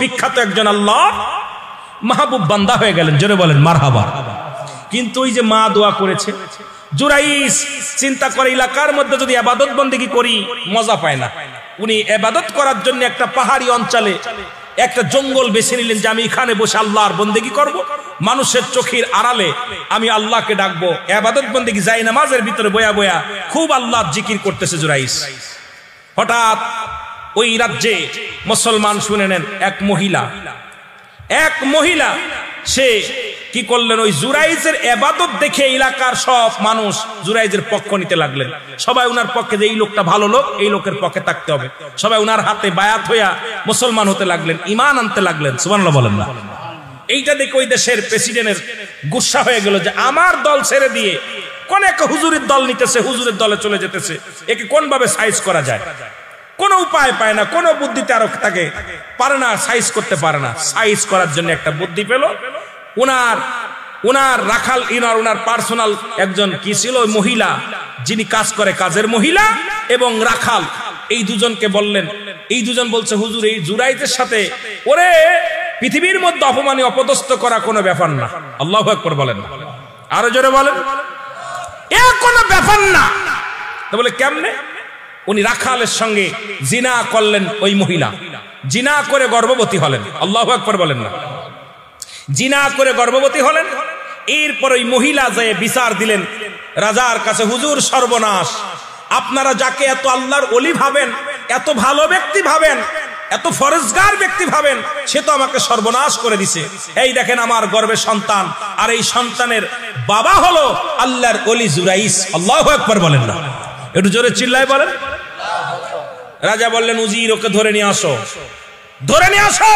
বিখ্যাত একজন আল্লাহ মাহবুব বান্দা হয়ে গেলেন। জোরে বলেন মারহাবা। কিন্তু ওই যে মা দোয়া করেছে, জুরাইস চিন্তা করে এলাকার মধ্যে যদি ইবাদত বন্দেগী করি মজা পায় না। উনি ইবাদত করার জন্য একটা পাহাড়ি অঞ্চলে একটা জঙ্গল বেছে নিলেন যে আমি এখানে বসে আল্লাহর বন্দেগী করব, মানুষের চোখের আড়ালে আমি আল্লাহকে ডাকবো। ইবাদত বন্দেগী যাই নামাজের ভিতরে বয়া বয়া খুব আল্লাহর জিকির করতেছে জুরাইস। হঠাৎ ওই রাজ্যে মুসলমান শুনে নেন এক মহিলা সে কি করলেন, ওই জুরাইজের ইবাদত দেখে এলাকার সব মানুষ জুরাইজের পক্ষ নিতে লাগলেন। সবাই উনার পক্ষে, যে এই লোকটা ভালো লোক, এই লোকের পক্ষে থাকতে হবে। সবাই উনার হাতে বায়াত হইয়া মুসলমান হতে লাগলেন, ঈমান আনতে লাগলেন। সুবহানাল্লাহ বলেন না। এইটা দেখে ওই দেশের প্রেসিডেন্টের গুসা হয়ে গেল যে আমার দল ছেড়ে দিয়ে কোন এক হুজুরের দল নিতেছে, হুজুরের দলে চলে যেতেছে, একে কোন ভাবে সাইজ করা যায়? কোনো উপায় পায় না, কোনো বুদ্ধিতে আরো তাকে পারে না, সাইজ করতে পারে না। সাইজ করার জন্য একটা বুদ্ধি পেল। উনার রাখাল, উনার পার্সোনাল একজন কি ছিল, মহিলা যিনি কাজ করে, কাজের মহিলা এবং রাখাল, এই দুজনকে বললেন। এই দুজন বলছে হুজুর এই জুরাইজের সাথে ওরে পৃথিবীর মধ্যে অপমানে অপদস্থ করা কোনো ব্যাপার না। আল্লাহু আকবার বলেন, আরো জোরে বলেন, এ কোনো ব্যাপার না। তো বলে কেমনে? উনি রাখালের সঙ্গে জিনা করলেন, ওই মহিলা জিনা করে গর্ভবতী হলেন। আল্লাহু আকবার বলেন না। জিনা করে গর্ভবতী হলেন। এরপর ওই মহিলা যায় বিচার দিলেন রাজার কাছে, হুজুর সর্বনাশ, আপনারা যাকে এত আল্লাহর ওলি ভাবেন, এত ভালো ব্যক্তি ভাবেন, এত ফরজগার ব্যক্তি ভাবেন, সে তো আমাকে সর্বনাশ করে দিছে। এই দেখেন আমার গর্ভে সন্তান, আর এই সন্তানের বাবা হলো আল্লাহর ওলি জুরাইস। আল্লাহু আকবার বলেন না, একটু জোরে চিল্লায় বলেন। রাজা বললেন উজির ওকে ধরে নিয়ে আসো, ধরে নিয়ে আসো।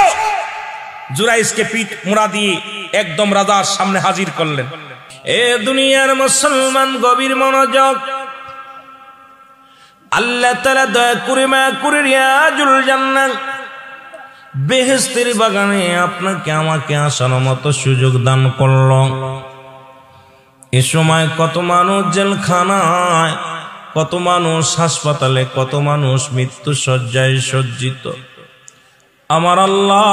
জুরাইসকে পিঠ মোড়া দিয়ে একদম রাজার সামনে হাজির করলেন। এ দুনিয়ার মুসলমান গভীর মনোযোগ, আল্লাহ তাআলা দয়া করে মায়া করে রিয়াজুল জান্নাহ বেহেশতের বাগানে আপনাকে আমাকে আসার মতো সুযোগ দান করল। এ সময় কত মানুষ জেলখানায়, কত মানুষ হাসপাতালে, কত মানুষ মৃত্যু শয্যায় সজ্জিত। আমার আল্লাহ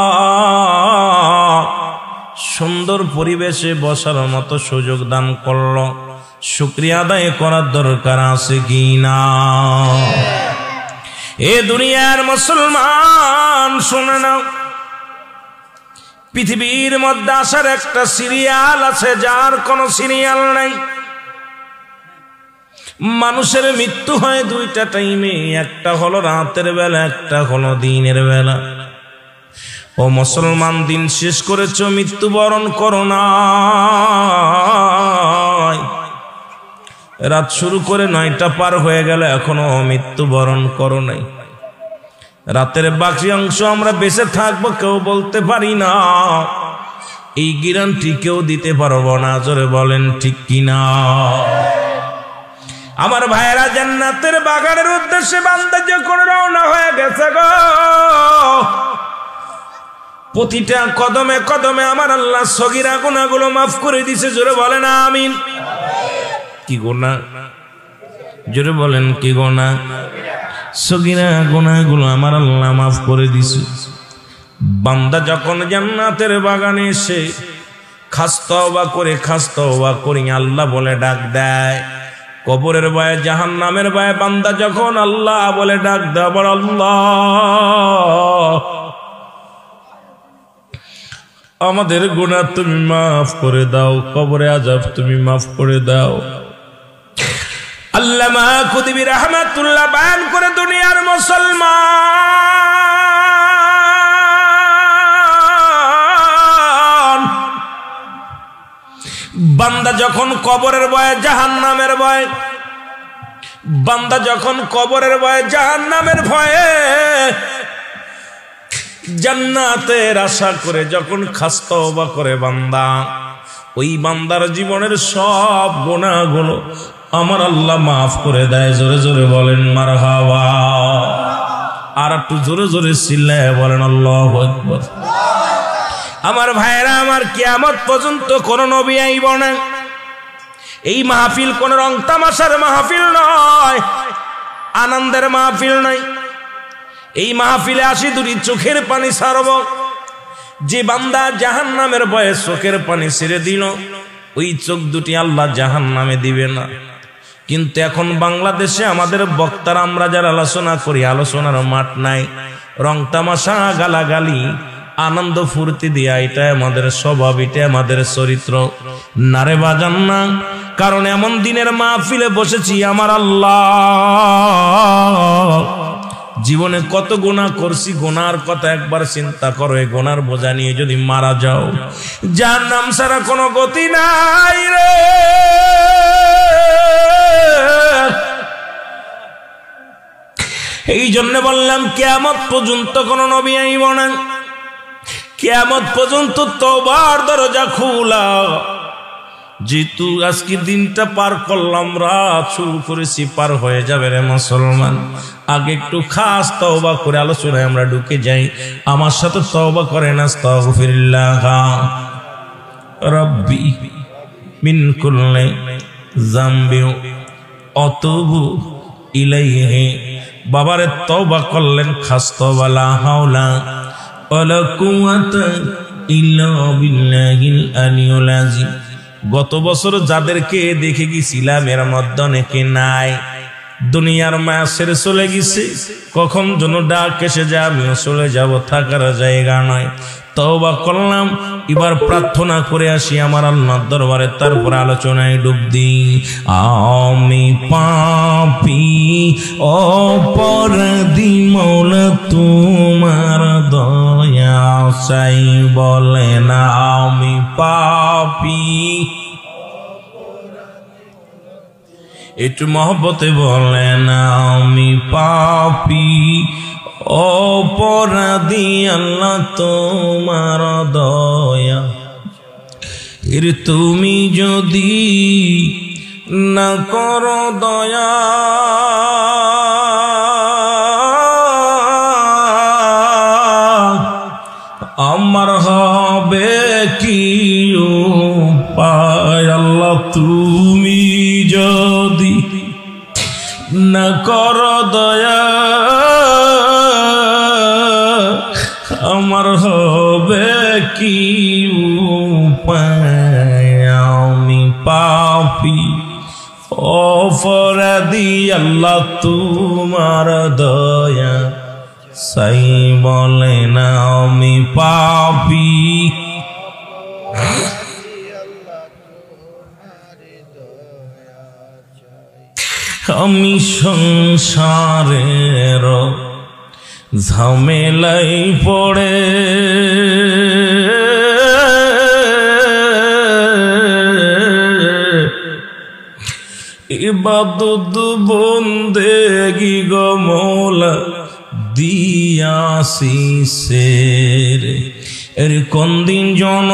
সুন্দর পরিবেশে বসার মতো সুযোগ দান করল। শুকরিয়া আদায় করার দরকার আছে কি না? এ দুনিয়ার মুসলমান শুনে নাও, পৃথিবীর মধ্যে আসার একটা সিরিয়াল আছে যার কোনো সিরিয়াল নাই। মানুষের মৃত্যু হয় দুইটা টাইমে, একটা হলো রাতের বেলা, একটা হলো দিনের বেলা। ও মুসলমান, দিন শেষ করেছ, মৃত্যুবরণ করো না। রাত শুরু করে 9টা পার হয়ে গেল, এখনো মৃত্যুবরণ করো নাই। রাতের বাকি অংশ আমরা বেঁচে থাকবো কেউ বলতে পারি না, এই গ্যারান্টি কেউ দিতে পারবো না। জোরে বলেন ঠিক কিনা? আমার ভাইয়েরা, জান্নাতের বাগানের উদ্দেশ্যে বান্দা যখন রওনা হয়ে গেছে গো, প্রতিটা কদমে কদমে আমার আল্লাহ সগীরা গুনাহগুলো মাফ করে দিয়েছে। জোরে বলেন আমিন। কি গুনাহ? জোরে বলেন কি গুনাহ? সগীরা গুনাহগুলো আমার আল্লাহ মাফ করে দিয়েছে। বান্দা যখন জান্নাতের বাগানে এসে খাস তওবা করে আল্লাহ বলে ডাক দেয়, কবরের ভয়ে, জাহান্নামের ভয়ে বান্দা যখন আল্লাহ বলে ডাক দেয়, বল আল্লাহ আমাদের গুনাহ তুমি মাফ করে দাও, কবরে আযাব তুমি মাফ করে দাও। আল্লামা কুতুবী রাহমাতুল্লাহ বয়ান করে, দুনিয়ার মুসলমান বান্দা যখন কবরের ভয়ে, জাহান্নামের ভয়ে, বান্দা যখন কবরের ভয়ে, জাহান্নামের ভয়ে জান্নাতের আশা করে যখন খাস তওবা করে বান্দা, ওই বান্দার জীবনের সব গুনাহগুলো আমার আল্লাহ মাফ করে দেয়। জোরে জোরে বলেন মারহাবা। আর একটু জোরে জোরে চিল্লায়ে বলেন আল্লাহু আকবার। আমার ভাইয়েরা, আমার কিয়ামত পর্যন্ত কোন নবী আইব না। এই মাহফিল কোন রং তামাশার মাহফিল নয়, আনন্দের মাহফিল নয়। এই মাহফিলে আসি দুটি চোখের পানি ছাড়ব, যে বান্দা জাহান্নামের ভয়ে চোখের পানি ছেড়ে দিল, ওই চোখ দুটি আল্লাহ জাহান্নামে দিবে না। কিন্তু এখন বাংলাদেশে আমাদের বক্তারা, আমরা যারা আলোচনা করি, আলোচনার মাঠ নাই, রং তামাশা, গালাগালি, আনন্দ ফুর্তি দিয়া, এটা আমাদের স্বভাব, এটা আমাদের চরিত্র। নারে বাজান না, কারণ এমন দিনের মাহফিলে বসেছি আমার আল্লাহ, জীবনে কত গুনাহ করছি, গুনার কথা একবার চিন্তা করো। এই গুনার বোঝা নিয়ে যদি মারা যাও, জাহান্নাম ছাড়া কোনো গতি নাই রে। এই জন্য বললাম কিয়ামত পর্যন্ত কোন নবী আইব না, কিয়ামত পর্যন্ত তওবার দরজা খোলা। যেহেতু আজকে দিনটা পার করলাম, রাত শুরু করেছি, পার হয়ে যাবে রে মুসলমান। আগে একটু খাস তওবা করে আলোচনায় আমরা ঢুকে যাই। আমার সাথে তওবা করেন, আস্তাগফিরুল্লাহ রাব্বি মিন কুল্লি যামবি আতুবু ইলাইহি। বাবারে তওবা করলেন, খাস তওবা, লা হাওলা ওয়ালা কুওয়াতা ইল্লা বিল্লাহিল আলিয়্যিল আযীম। গত বছর যাদেরকে দেখে গেছিলাম এর মধ্যে অনেকে নাই, দুনিয়ার মায়া ছেড়ে চলে গেছে। কখন যেন ডাক এসে যায়, আমিও চলে যাব, থাকার জায়গা নয়। তওবা করলাম, এবার প্রার্থনা করে আসি আমার আল্লাহর দরবারে, তারপর আলোচনায় ডুব দিই। আমি পাপী অপরাধী, মওলা তোমার দয়া চাই, বলে না আমি পাপী। একটু মহব্বতে বলেন, আমি পাপী অপরাধী, আল্লাহ তোমার দয়া। এর তুমি যদি না করো দয়া, আমার হবে কি উপায়? আল্লাহ তুমি যদি না করো দয়া, আমার হবে কি উপায়? আমি পাপী অপরাধী, আল্লাহ তোমার দয়া চাই, বলে না আমি পাপী। আমি সংসারের ঝামেলাই পড়ে ইবাদত বন্দেগি গো মওলা দিয়াছি সেরে। এর কোন দিন জন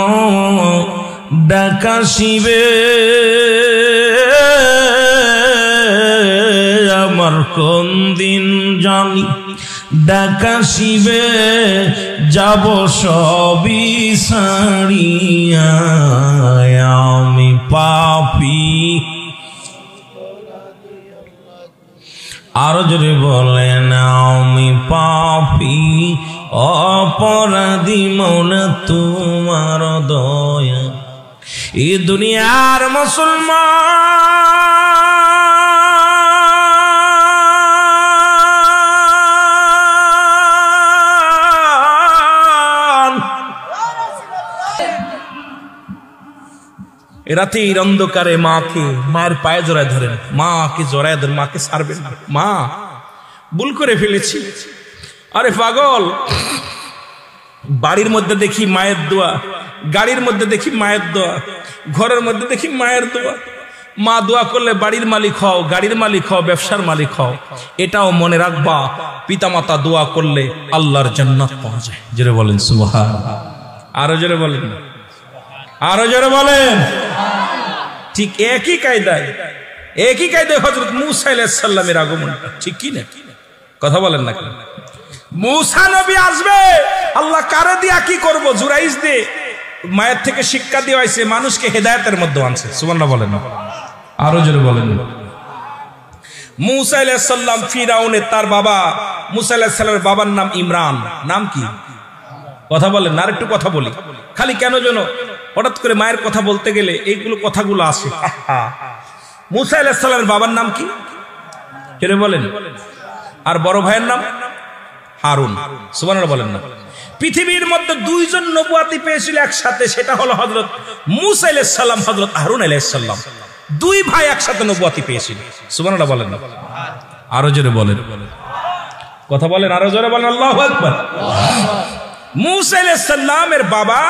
ডাকাশিবে, আমার কোন দিন জানি ডাকাশিবে, যাব সবই ছাড়িয়া, আমি পাপী। আরো জোরে বলেন, আমি পাপী অপরাধী, মওলা তোমার দয়া। এই দুনিয়ার মুসলমান, রাতের অন্ধকারে মাকে, মায়ের পায়ে জড়ায় ধরেন, মাকে জড়ায় ধরেন, মাকে ছাড়বেন না। মা ভুল করে ফেলেছি, আরে পাগল, বাড়ির মধ্যে দেখি মায়ের দোয়া, গাড়ির মধ্যে দেখি মায়ের দোয়া, ঘরের মধ্যে দেখি মায়ের দোয়া। মা দোয়া করলে বাড়ির মালিক হও, গাড়ির মালিক হও, ব্যবসার মালিক হও। এটাও মনে রাখবা, পিতামাতা দোয়া করলে আল্লাহর জান্নাত পাওয়া যায়। জোরে বলেন সুবহানাল্লাহ। আরো জোরে বলেন, আরো জোরে বলেন। ঠিক একই কায়দায় হযরত মূসা আলাইহিস সালামের আগমনটা, ঠিক কি না? কথা বলেন না কেন? মূসা নবী আসবে, আল্লাহ কারে দিয়া কি করব? জুরাইজ দে মায়ের থেকে শিক্ষা দিয়ে হইছে, মানুষকে হেদায়েতের মধ্যে আনছে। সুবহানাল্লাহ বলেন, আরো জোরে বলেন। মূসা আলাইহিস সালাম ফিরাউনের, তার বাবা মূসা আলাইহিস সালামের বাবার নাম ইমরান। নাম কি? কথা বলেন না, আর একটু কথা বলি। খালি কেন যেন হঠাৎ করে মায়ের কথা বলতে গেলে এইগুলো কথাগুলো আসে। মুসা আলাইহিস সালামের বাবার নাম কি কেন বলেন? আর বড় ভাইয়ের নাম হারুন। সুবহানাল্লাহ বলেন না। পৃথিবীর মধ্যে দুইজন নবুয়াতি পেয়েছিল একসাথে, সেটা হলো হযরত মুসা আলাইহিস সালাম, হযরত হারুন আলাইহিস সালাম। দুই ভাই একসাথে নবুয়াতি পেয়েছিল। সুবহানাল্লাহ বলেন না, আরো জোরে বলেন, কথা বলেন, আরো জোরে বলেন আল্লাহু আকবার। মুসা আলাইহিস সালামের বাবা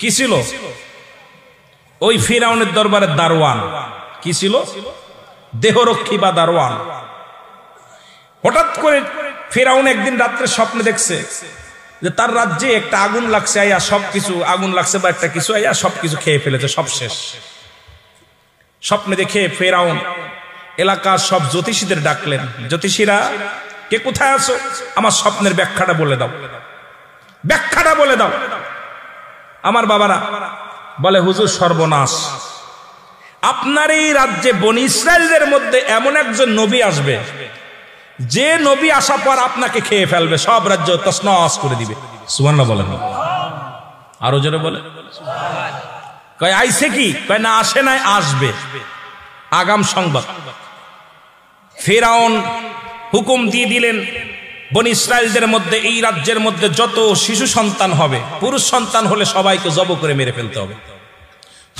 কি ছিল? ওই ফিরাউনের দরবারের দারওয়ান। কি ছিল? দেহরক্ষী বা দারওয়ান। হঠাৎ করে ফিরাউন একদিন রাত্রে স্বপ্নে দেখছে যে তার রাজ্যে একটা আগুন লাগছে, আয়া সবকিছু আগুন লাগছে বা একটা কিছু আয়া সবকিছু খেয়ে ফেলেছে, সব শেষ। স্বপ্নে দেখে ফিরাউন এলাকার সব জ্যোতিষীদের ডাকলেন, জ্যোতিষীরা কে কোথায় আছো, আমার স্বপ্নের ব্যাখ্যাটা বলে দাও, ব্যাখ্যাটা বলে দাও। আমার বাবারা বলে, হুজুর সর্বনাশ, আপনার এই রাজ্যে বনি ইসরায়েলদের মধ্যে এমন একজন নবী আসবে, যে নবী আসা পর আপনাকে খেয়ে ফেলবে, সব রাজ্য তছনছ করে দিবে। সুবহানাল্লাহ বলেন, আরো জোরে বলে। কয় আইছে কি? কয় না আসে নাই, আসবে। আগাম সংবাদ। ফিরাউন হুকুম দিয়ে দিলেন, বনি ইসরায়েলদের মধ্যে, এই রাজ্যের মধ্যে যত শিশু সন্তান হবে, পুরুষ সন্তান হলে সবাইকে জব করে মেরে ফেলতে হবে।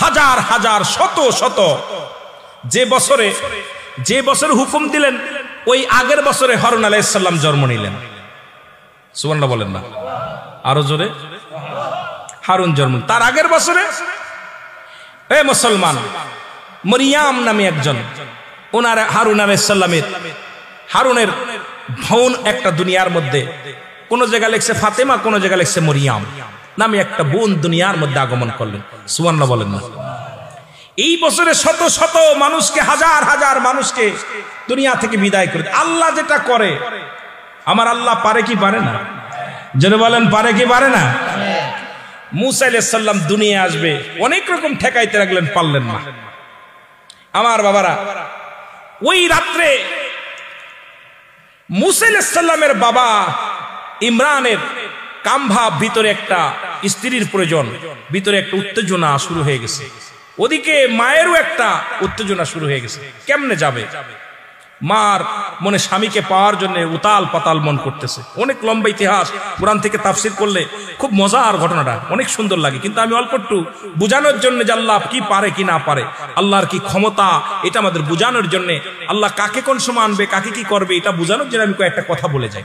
হাজার হাজার শত শত, যে বছরে হুকুম দিলেন ওই আগের বছরে হারুন আলাইহিস সালাম জন্ম নিলেন। সুবহানাল্লাহ বলেন না, আরো জোরে। হারুন জন্ম, তার আগের বছরে এ মুসলমান মরিয়াম নামে একজন, ওনার হারুন আলাইহিস সালামের, হারুনের বোন একটা দুনিয়ার মধ্যে, কোন জায়গায় লেখছে ফাতেমা, কোন জায়গায় লেখছে মরিয়াম নামে একটা বোন দুনিয়ার মধ্যে আগমন করলেন। সুবহানাল্লাহ বলেন না। এই বছরে শত শত মানুষকে, হাজার হাজার মানুষকে দুনিয়া থেকে বিদায় করে। আল্লাহ যেটা করে, আমার আল্লাহ পারে কি পারে না? জোরে বলেন, পারে কি পারে না? মুসা আলাইহিস সালাম দুনিয়া আসবে, অনেক রকম ঠেকাইতে লাগলেন, পারলেন না। আমার বাবারা, ওই রাত্রে মুসা আলাইহিস সালামের বাবা ইমরানের কামভাব, ভিতরে একটা স্ত্রীর প্রয়োজন, ভিতরে একটা উত্তেজনা শুরু হয়ে গেছে। ওদিকে মায়েরও একটা উত্তেজনা শুরু হয়ে গেছে। কেমনে যাবে? মার মনে স্বামীকে পাওয়ার জন্য উতাল পাতাল মন করতেছে। অনেক লম্বা ইতিহাস, কোরআন থেকে তাফসীর করলে খুব মজার ঘটনাটা, অনেক সুন্দর লাগে। কিন্তু আমি অল্প একটু বোঝানোর জন্য যে আল্লাহ কি পারে কি না পারে, আল্লাহর কি ক্ষমতা, এটা আমাদের বোঝানোর জন্য, আল্লাহ কাকে কোন সময় আনবে, কাকে কি করবে, এটা বোঝানোর জন্য আমি কয়েকটা কথা বলে যাই।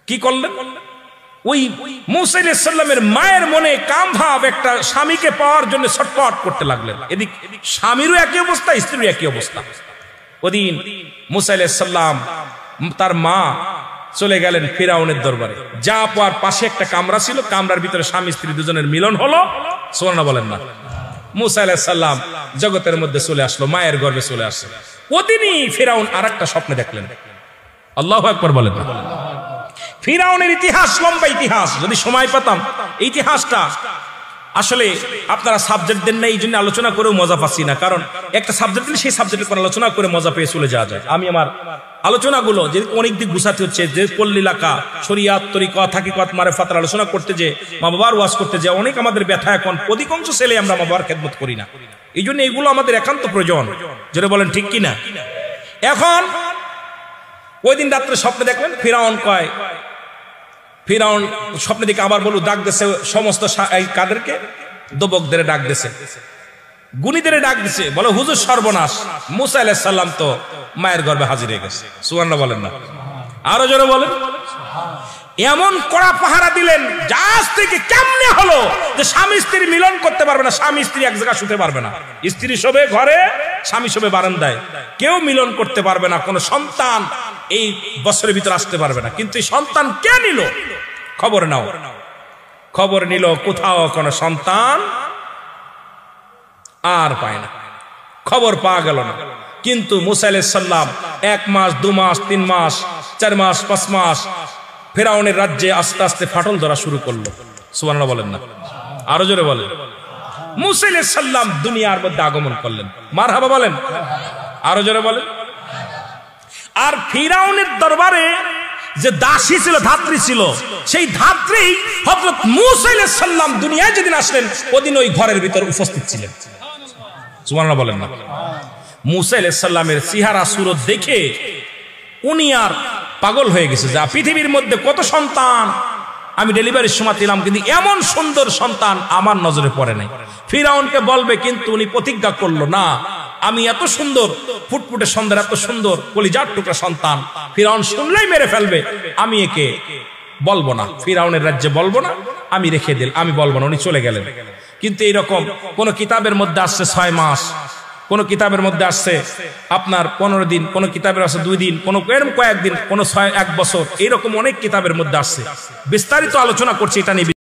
কি করলেন? ওই মুসা আলাইহিস সালামের মায়ের মনে কাম ভাব, একটা স্বামীকে পাওয়ার জন্য ছটফট করতে লাগলেন। এদিক স্বামীরও একই অবস্থা, স্ত্রীরও একই অবস্থা। ওদিন মুসা আলাইহিস সালাম, তার মা চলে গেলেন ফিরাউনের দরবারে। যা পাওয়ার পাশে একটা কামরা ছিল, কামরার ভিতরে স্বামী স্ত্রী দুজনের মিলন হলো। সুবহানাল্লাহ বলেন না। মুসা আলাইহিস সালাম জগতের মধ্যে চলে আসলো, মায়ের গর্ভে চলে আসলো। ওদিনই ফিরাউন আরেকটা স্বপ্ন দেখলেন। আল্লাহু আকবার বলেন না। ফিরাউনের ইতিহাস লম্বা ইতিহাস, যদি সময় পেতাম ইতিহাসটা, আসলে আপনারা সাবজেক্ট দেন না, এই জন্য আলোচনা করেও মজা পাচ্ছি না। কারণ একটা সাবজেক্ট দিলে সেই সাবজেক্টের পর আলোচনা করে মজা পেয়ে চলে যাওয়া যায়। আমি আমার আলোচনাগুলো যে অনেক দিক গুছাতে হচ্ছে, যে পল্লী এলাকা, শরিয়াত, তরিকত, হাকিকত, মারেফাতের আলোচনা করতে, যে মা বাবার ওয়াজ করতে, যে অনেক আমাদের ব্যথা। এখন অধিকাংশ ছেলে আমরা মা বাবার খেদমত করি না, এই জন্য এইগুলো আমাদের একান্ত প্রয়োজন। যেটা বলেন ঠিক কিনা? এখন ওই দিন রাত্রে স্বপ্নে দেখলেন, ফিরাউন স্বপ্নে দিকে আবার বলু ডাক দিছে সমস্ত কাদেরকে, দবকদের ডাক দিছে, গুণীদের ডাক দিছে, বলে হুজুর সর্বনাশ, মুসা আলাইহিস সালাম তো মায়ের গর্ভে হাজির হয়ে গেছে। সুবহানাল্লাহ বলেন না, আরো জোরে বলেন। এমন কড়া পাহারা দিলেন, জাহাজ থেকে কেমনে হলো যে স্বামী স্ত্রী মিলন করতে পারবে না, স্বামী স্ত্রী এক জায়গায় শুতে পারবে না, স্ত্রী শোবে ঘরে, স্বামী শোবে বারান্দায়, কেউ মিলন করতে পারবে না, কোনো সন্তান এই বছরের ভিতরে আসতে পারবে না। কিন্তু এই সন্তান কে নিল? খবর নাও। খবর নিল, কোথাও কোনো সন্তান আর পায় না, খবর পাওয়া গেল না। কিন্তু মুসা আলাইহিস সালাম 1 মাস 2 মাস 3 মাস 4 মাস 5 মাস ফিরাউনের রাজ্যে আস্তে আস্তে ফাটল ধরা শুরু করলো। সুবহানাল্লাহ বলেন না, আরো জোরে বলেন। মুসা আলাইহিস সালাম দুনিয়ার মধ্যে আগমন করলেন। মারহাবা বলেন, আরো জোরে বলেন। আর ফিরাউনের দরবারে যে দাসী ছিল, ধাত্রী ছিল, সেই ধাত্রী হযরত মূসা আলাইহিস সালাম দুনিয়ায় যেদিন আসলেন ওদিন ওই ঘরের ভিতর উপস্থিত ছিলেন। সুবহানাল্লাহ বলেন না। মূসা আলাইহিস সালামের চেহারা সুরত দেখে উনি আর পাগল হয়ে গেছে, যা পৃথিবীর মধ্যে কত সন্তান আমি ডেলিভারির সময় দিলাম, কিন্তু এমন সুন্দর সন্তান আমার নজরে পড়ে নাই। ফিরাউনকে বলবে, কিন্তু উনি প্রতিজ্ঞা করলো না, আমি এত সুন্দর ফুটফুটে সুন্দর, এত সুন্দর কলিজার টুকরা সন্তান ফিরাউন শুনলেই মেরে ফেলবে, আমি একে বলবো না, ফিরাউনের রাজ্যে বলবো না, আমি রেখে দিল, আমি বলবো না। উনি চলে গেলেন। কিন্তু এইরকম কোন কিতাবের মধ্যে আসছে 6 মাস, কোন কিতাবের মধ্যে আসছে আপনার 15 দিন, কোন কিতাবের আছে 2 দিন, কোন এরকম কয়েকদিন, কোন 1 বছর, এইরকম অনেক কিতাবের মধ্যে আসছে। বিস্তারিত আলোচনা করছি এটা নিয়ে।